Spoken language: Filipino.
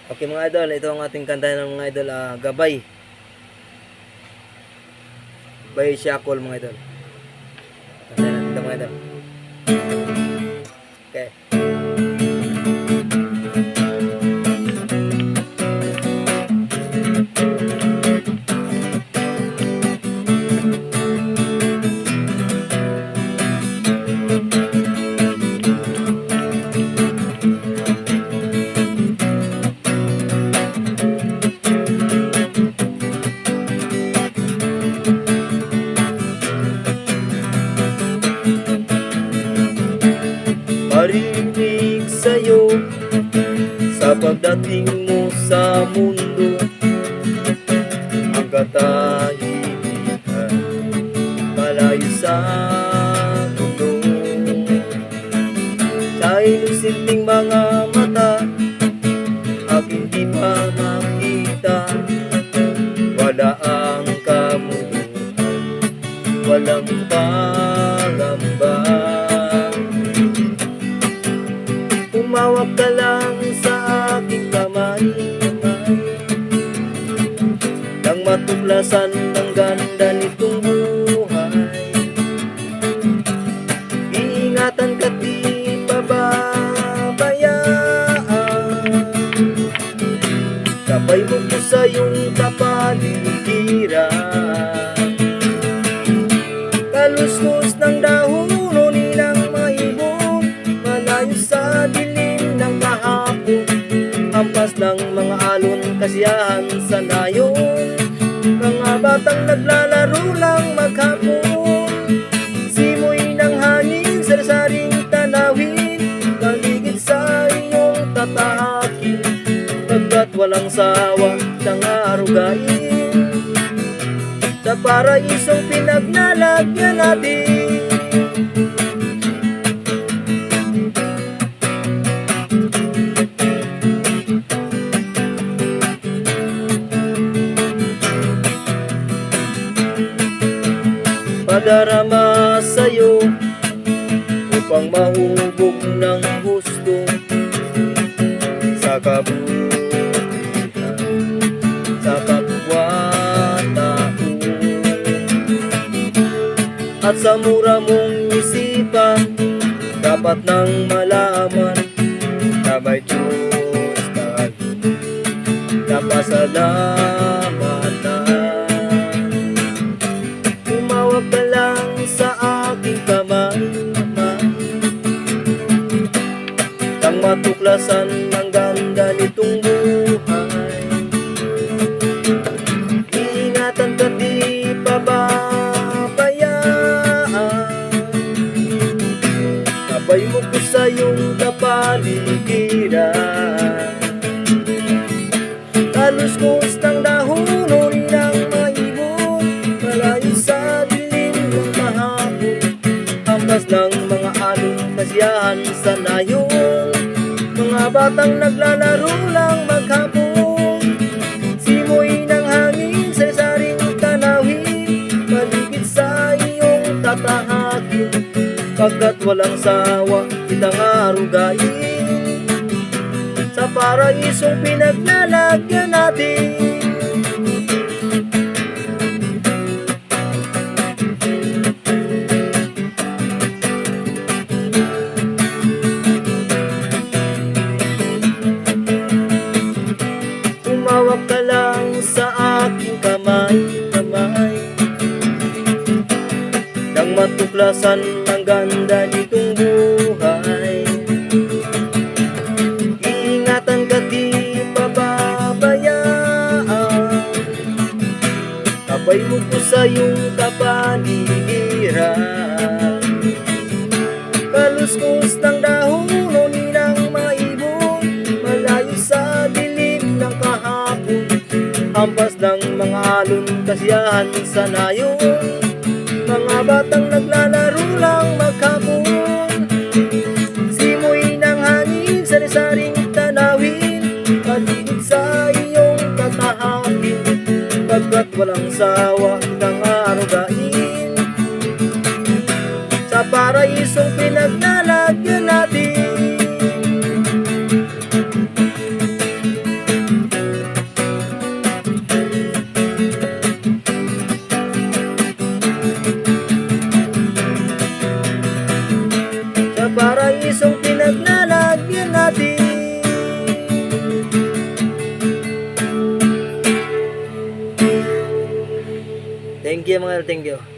Okay mga idol, ito ang ating kanta ng mga idol, Gabay by Shackle mga idol. Kanta natin ito mga idol. Okay. Marinig sa'yo sa pagdating mo sa mundo, ang katahimikan malayo sa mundo. Sa inusinting mga mata, aking di pa makita, wala ang kamunduhan, walang pangamba. Tumawag ka lang sa aking kamay, nang matuklasan ng ganda nitong buhay. Iingatan ka di pababayaan, sabay mo ko sa iyong kapaligiran. Kaluskus ng dahon ng maibong, malayo sa dilim ng kahapon, hampas ng mga alon, kasiyahan sa nayon. Mga batang naglalaro lang maghapon, simoy ng hangin, sarsaring tanawin, paligid sa iyong tatahakin, pagkat walang sawa ng arugain, sa paraisong pinaglalagyan natin. Padarama sa'yo upang mahubog ng gusto sa kabutihan sa kapwa-tao, at sa mura mong isipan dapat nang malaman na may Diyos tayo na pasalamatan. Tumawag ka lang sa aking kamay, nang matuklasan ng ganda nitong buhay. Iingatan ka di pababayaan, sabay mo ko sa iyong kapaligiran. Kaluskus ng dahon ng maibon, malayo sa dilim ng mahapon, hampas ng mga alon, kasiyahan sa nayon. Mga batang naglalaro lang maghapon, simoy ng hangin, sarsaring tanawin, paligid sa iyong tatahakin, pagkat walang sawa kitang arugain, sa paraisong pinaglalagyan natin. Tumawag ka lang sa aking kamay, nang matuklasan ng ganda nitong buhay. Iingatan ka di pababayaan, sabay mo ko sa iyong kapaligiran. Kaluskus ng dahon ng maibon, malayo sa dilim ng kahapon, hampas ng mga alon, kasiyahan sa nayon. Mga batang naglalaro lang maghapon, simoy ng hangin, sari-saring tanawin, paligid sa iyong tatahakin, pagkat walang sawa ng arugain, sa paraisong pinaglalagyan natin. Thank you mga idol, thank you.